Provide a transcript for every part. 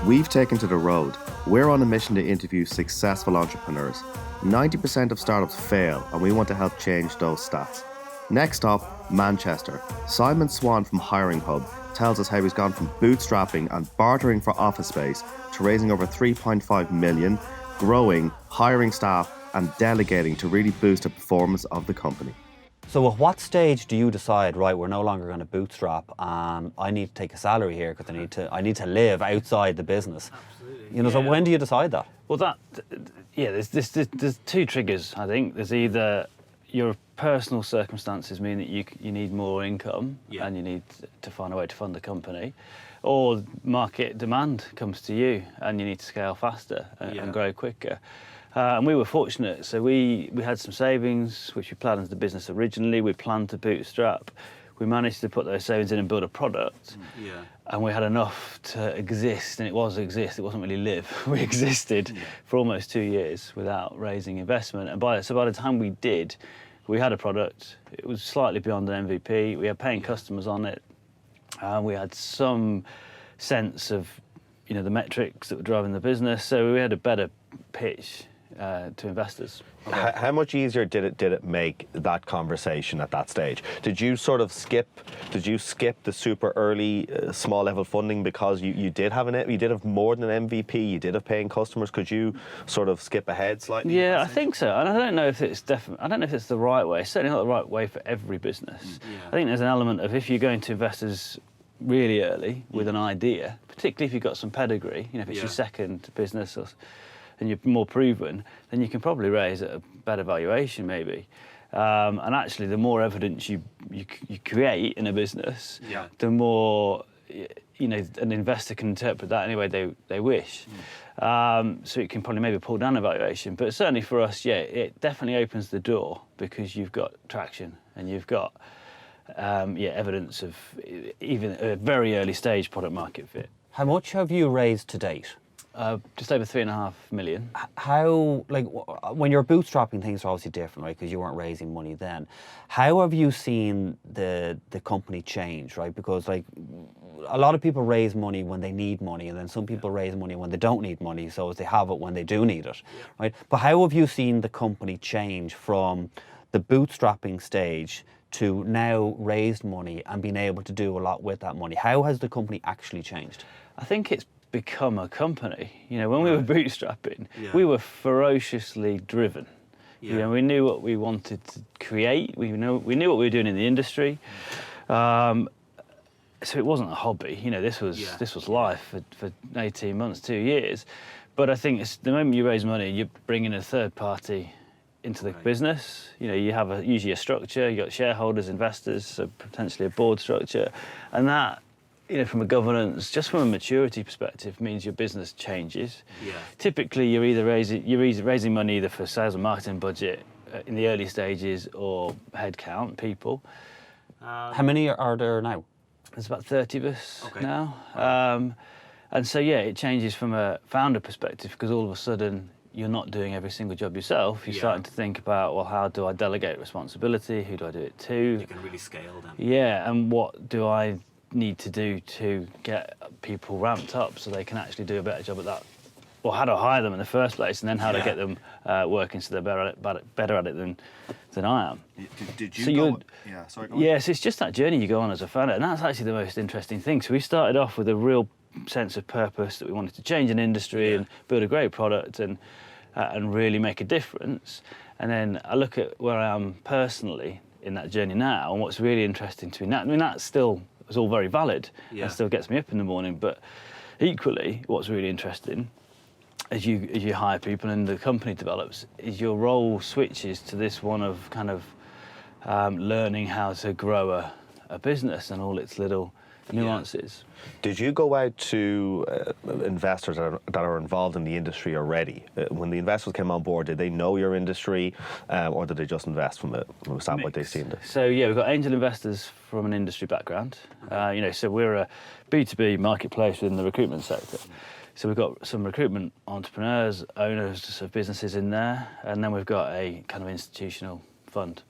We've taken to the road. We're on a mission to interview successful entrepreneurs. 90% of startups fail, and we want to help change those stats. Next up, Manchester. Simon Swan from HiringHub tells us how he's gone from bootstrapping and bartering for office space to raising over 3.5 million, growing, hiring staff, and delegating to really boost the performance of the company. So at what stage do you decide, right, we're no longer going to bootstrap and I need to take a salary here because I need to live outside the business? Absolutely. You know, so when do you decide that? Well, there's two triggers, I think. There's either your personal circumstances mean that you need more income and you need to find a way to fund the company, or market demand comes to you and you need to scale faster and grow quicker. And we were fortunate, so we had some savings, which we planned as the business originally. We planned to bootstrap. We managed to put those savings in and build a product. And we had enough to exist, and it wasn't really live. We existed for almost 2 years without raising investment. And by the time we did, we had a product. It was slightly beyond an MVP. We had paying customers on it. We had some sense of, the metrics that were driving the business. So we had a better pitch to investors. How much easier did it make that conversation at that stage? Did you skip the super early small level funding because you did have more than an MVP, you did have paying customers? Could you sort of skip ahead slightly? Yeah, I think so. And I don't know if it's the right way. It's certainly not the right way for every business. I think there's an element of, if you're going to investors really early with an idea, particularly if you've got some pedigree, if it's your second business and you're more proven, then you can probably raise at a better valuation maybe. And actually, the more evidence you create in a business, the more an investor can interpret that any way they wish. So it can probably maybe pull down a valuation. But certainly for us, it definitely opens the door because you've got traction and you've got evidence of even a very early stage product market fit. How much have you raised to date? Just over 3.5 million. How, when you're bootstrapping, things are obviously different, right? Because you weren't raising money then. How have you seen the company change, right? Because a lot of people raise money when they need money, and then some people raise money when they don't need money, so as they have it when they do need it, right? But how have you seen the company change from the bootstrapping stage to now raised money and being able to do a lot with that money? How has the company actually changed? I think it's become a company. When we were bootstrapping, we were ferociously driven. We knew what we wanted to create. We knew what we were doing in the industry. So it wasn't a hobby. This was life for 18 months, 2 years. But I think it's the moment you raise money, you're bringing a third party into the business. You have usually a structure. You got shareholders, investors, so potentially a board structure, and that, from a governance, just from a maturity perspective, means your business changes. Typically, you're raising money either for sales and marketing budget in the early stages or headcount people. How many are there now? There's about 30 of us now. And so, it changes from a founder perspective because all of a sudden you're not doing every single job yourself. You're starting to think about, well, how do I delegate responsibility? Who do I do it to? You can really scale them. Yeah, and what do I need to do to get people ramped up so they can actually do a better job at that? Or how to hire them in the first place, and then how to get them working so they're better at it than I am. Did you go? Yes, it's just that journey you go on as a founder, and that's actually the most interesting thing. So we started off with a real sense of purpose that we wanted to change an industry and build a great product and really make a difference. And then I look at where I am personally in that journey now, and what's really interesting to me now. That still is all very valid and still gets me up in the morning. But equally, what's really interesting as you hire people and the company develops is your role switches to this one of kind of learning how to grow a business and all its little nuances. Did you go out to investors that are involved in the industry already? When the investors came on board, did they know your industry, or did they just invest from a standpoint they've seen it? So we've got angel investors from an industry background. So we're a B2B marketplace within the recruitment sector. So we've got some recruitment entrepreneurs, owners of businesses in there, and then we've got a kind of institutional fund.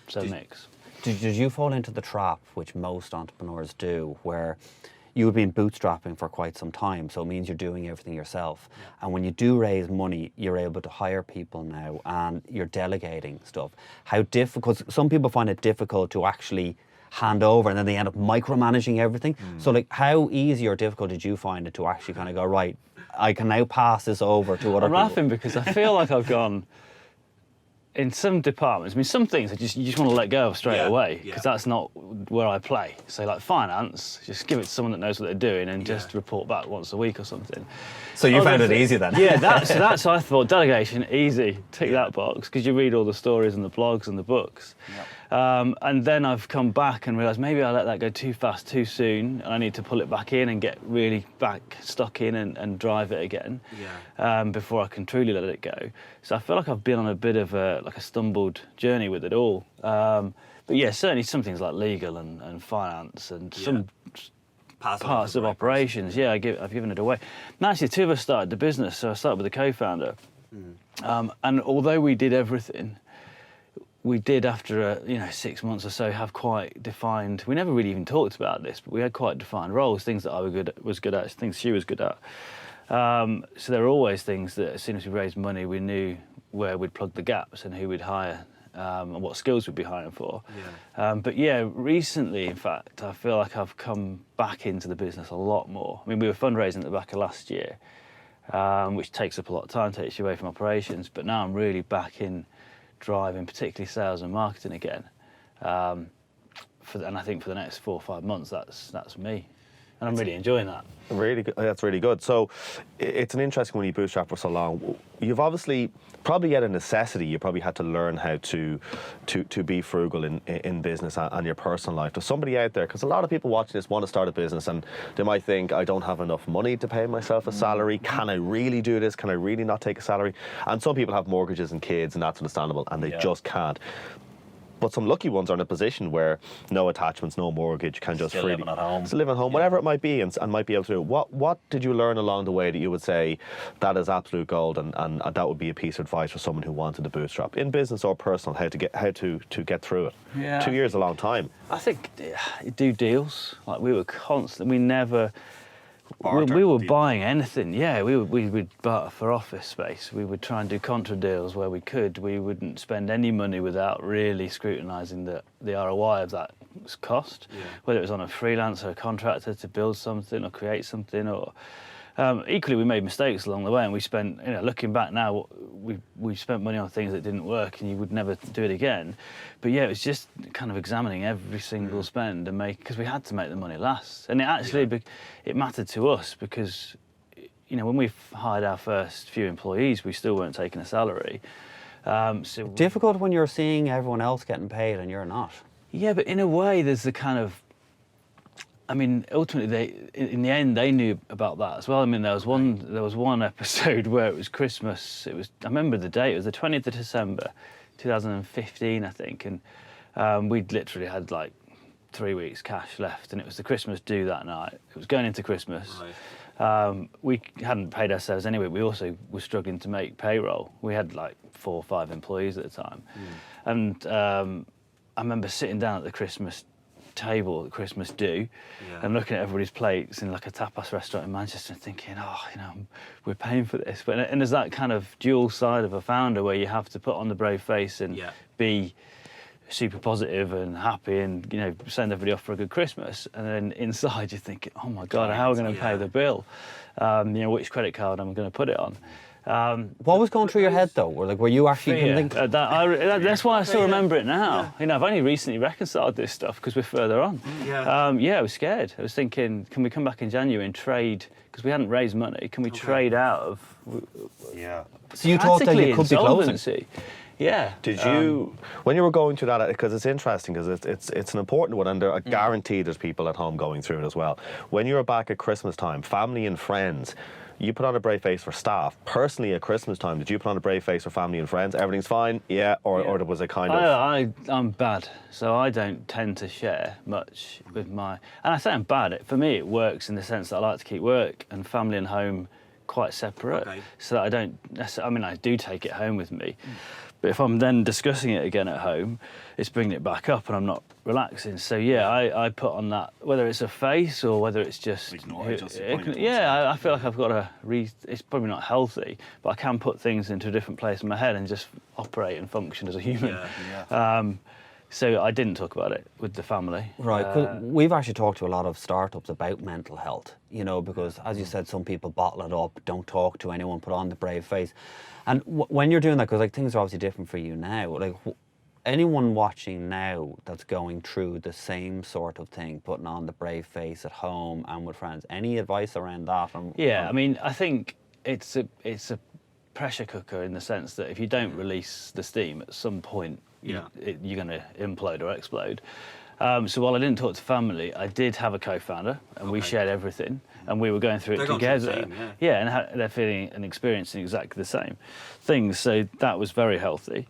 So mix. Did you fall into the trap, which most entrepreneurs do, where you have been bootstrapping for quite some time, so it means you're doing everything yourself. And when you do raise money, you're able to hire people now and you're delegating stuff. How difficult, some people find it difficult to actually hand over and then they end up micromanaging everything. So like how easy or difficult did you find it to actually kind of go, right, I can now pass this over to other I'm people? laughing because I feel like I've gone, in some departments, I mean, some things you just want to let go of straight away because that's not where I play. So like finance, just give it to someone that knows what they're doing and just report back once a week or something. So you found it easy then? Yeah, that's I thought, delegation, easy, tick that box, because you read all the stories and the blogs and the books. And then I've come back and realised maybe I let that go too fast, too soon, and I need to pull it back in and get really back stuck in and drive it again before I can truly let it go. So I feel like I've been on a bit of a stumbled journey with it all. But yeah, certainly some things like legal and finance and some parts of operations. Yeah, I've given it away. And actually, two of us started the business, so I started with a co-founder. And although we did everything, we did after 6 months or so have quite defined. We never really even talked about this, but we had quite defined roles, things that I was good at, things she was good at. So there were always things that as soon as we raised money, we knew where we'd plug the gaps and who we'd hire. And what skills we'd be hiring for. But yeah, recently, in fact, I feel like I've come back into the business a lot more. I mean, we were fundraising at the back of last year, which takes up a lot of time, takes you away from operations. But now I'm really back in driving, particularly sales and marketing again. And I think for the next 4 or 5 months, that's me. And I'm really enjoying that. Really good. That's really good. So it's an interesting when you bootstrap for so long. You've obviously, probably out of necessity, you probably had to learn how to be frugal in business and your personal life. There's somebody out there, because a lot of people watching this want to start a business and they might think, I don't have enough money to pay myself a salary. Can I really do this? Can I really not take a salary? And some people have mortgages and kids, and that's understandable, and they just can't. But some lucky ones are in a position where no attachments, no mortgage, can just freely living at home. live at home, whatever it might be, and might be able to do. What did you learn along the way that you would say that is absolute gold, and that would be a piece of advice for someone who wanted to bootstrap in business or personal, how to get through it? Yeah. 2 years is a long time. I think do deals. Like we were constantly, we were buying anything. Yeah, we would barter for office space. We would try and do contra deals where we could. We wouldn't spend any money without really scrutinising the ROI of that cost, whether it was on a freelancer, a contractor to build something or create something, or equally we made mistakes along the way, and we spent, looking back now, we spent money on things that didn't work, and you would never do it again. But yeah, it was just kind of examining every single spend and because we had to make the money last. And it actually it mattered to us because when we hired our first few employees, we still weren't taking a salary. So Difficult when you're seeing everyone else getting paid and you're not. Yeah, but in a way, there's the kind of. I mean, ultimately, in the end, they knew about that as well. I mean, there was one episode where it was Christmas. I remember the date. It was the 20th of December, 2015, I think, and we'd literally had like 3 weeks cash left, and it was the Christmas due that night. It was going into Christmas. Right. We hadn't paid ourselves anyway. We also were struggling to make payroll. We had like 4 or 5 employees at the time, and I remember sitting down at the Christmas table at Christmas do and looking at everybody's plates in like a tapas restaurant in Manchester and thinking, we're paying for this. And there's that kind of dual side of a founder where you have to put on the brave face and be super positive and happy and send everybody off for a good Christmas, and then inside you're thinking, oh my God, how are we going to pay the bill? Which credit card I'm going to put it on? What was going through your head though? Were you actually thinking? That's why I still remember it now. I've only recently reconciled this stuff because we're further on. I was scared. I was thinking, can we come back in January and trade? Because we hadn't raised money. Can we trade out of? So you thought that you could be closing? Yeah. Did you, when you were going through that, because it's interesting, because it's an important one, and I guarantee there's people at home going through it as well. When you were back at Christmas time, family and friends, you put on a brave face for staff. Personally, at Christmas time, did you put on a brave face for family and friends? Everything's fine, or was it kind of? I'm bad, so I don't tend to share much with my. And I say I'm bad. For me, it works in the sense that I like to keep work and family and home quite separate, so that I don't. I mean, I do take it home with me, But if I'm then discussing it again at home, it's bringing it back up and I'm not relaxing. So yeah, I put on that, whether it's a face or whether it's just... I feel like I've got to it's probably not healthy, but I can put things into a different place in my head and just operate and function as a human. So I didn't talk about it with the family. Right, 'cause we've actually talked to a lot of startups about mental health, you know, because as you said, some people bottle it up, don't talk to anyone, put on the brave face. And when you're doing that, because like things are obviously different for you now, like anyone watching now that's going through the same sort of thing, putting on the brave face at home and with friends, any advice around that? I mean, I think it's a pressure cooker in the sense that if you don't release the steam at some point, you're going to implode or explode. So while I didn't talk to family, I did have a co-founder, and we shared everything, and we were going through it together. And they're feeling and experiencing exactly the same things. So that was very healthy.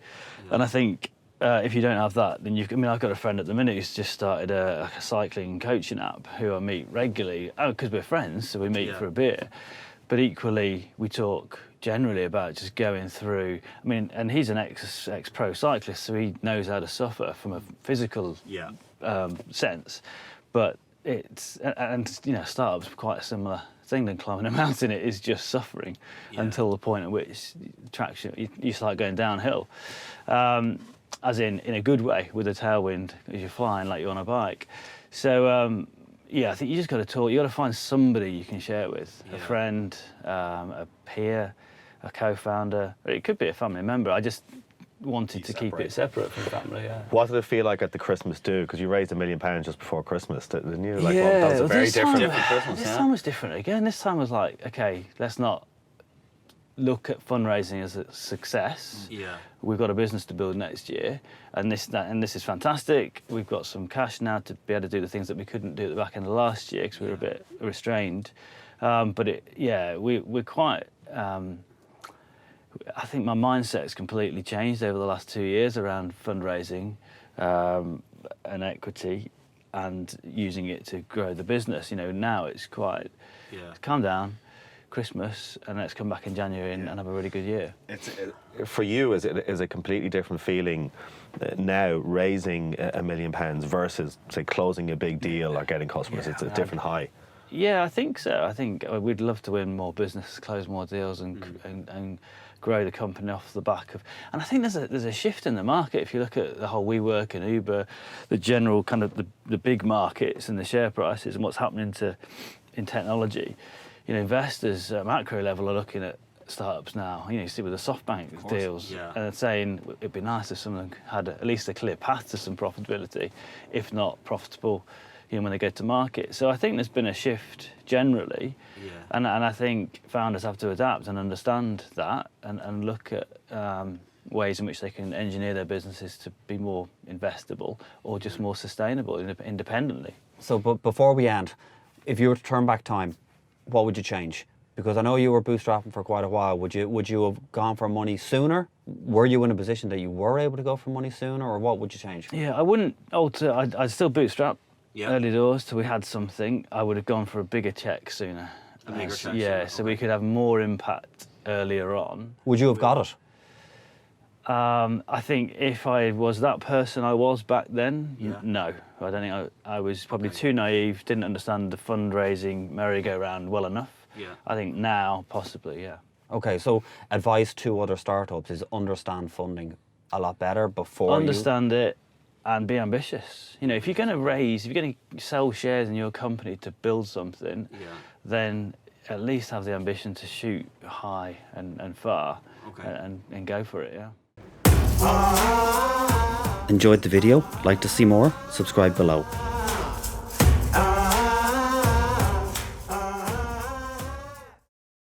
And I think if you don't have that, then I've got a friend at the minute who's just started a cycling coaching app who I meet regularly, because we're friends, so we meet for a beer. But equally, we talk generally about just going through. I mean, and he's an ex-pro cyclist, so he knows how to suffer from a physical sense. But it's startups are quite a similar thing than climbing a mountain. It is just suffering until the point at which traction you start going downhill, as in a good way with a tailwind as you're flying like you're on a bike. So. I think you just got to talk. You got to find somebody you can share it with, a friend, a peer, a co-founder. Or it could be a family member. I just wanted to keep it separate from family. What did it feel like at the Christmas do? Because you raised £1 million just before Christmas, didn't you? That was a very different Christmas. This time was different again. This time was like, okay, let's not look at fundraising as a success. We've got a business to build next year, and this is fantastic. We've got some cash now to be able to do the things that we couldn't do at the back end of last year because we were a bit restrained. But we're quite. I think my mindset's completely changed over the last 2 years around fundraising and equity, and using it to grow the business. Now it's quite calm down. Christmas, and let's come back in January and have a really good year. For you, is a completely different feeling now raising £1 million versus, say, closing a big deal or getting customers? It's a different high. Yeah, I think so. I think we'd love to win more business, close more deals, and grow the company off the back of. And I think there's a shift in the market. If you look at the whole WeWork and Uber, the general kind of the big markets and the share prices and what's happening in technology. Investors at macro level are looking at startups now. You see with the SoftBank deals, and saying it'd be nice if someone had at least a clear path to some profitability, if not profitable, when they go to market. So I think there's been a shift generally, and I think founders have to adapt and understand that, and look at ways in which they can engineer their businesses to be more investable or just more sustainable independently. So, but before we end, if you were to turn back time, what would you change? Because I know you were bootstrapping for quite a while. Would you have gone for money sooner? Were you in a position that you were able to go for money sooner, or what would you change? Yeah, I wouldn't alter. I'd still bootstrap early doors till we had something. I would have gone for a bigger check sooner. A bigger check. Yeah, so we could have more impact earlier on. Would you have got it? I think if I was that person I was back then, no. I don't think I was probably too naive, didn't understand the fundraising merry-go-round well enough. I think now, possibly, Okay, so advice to other startups is understand funding a lot better before understand it and be ambitious. If you're going to sell shares in your company to build something, then at least have the ambition to shoot high and far and go for it, Enjoyed the video? Like to see more? Subscribe below.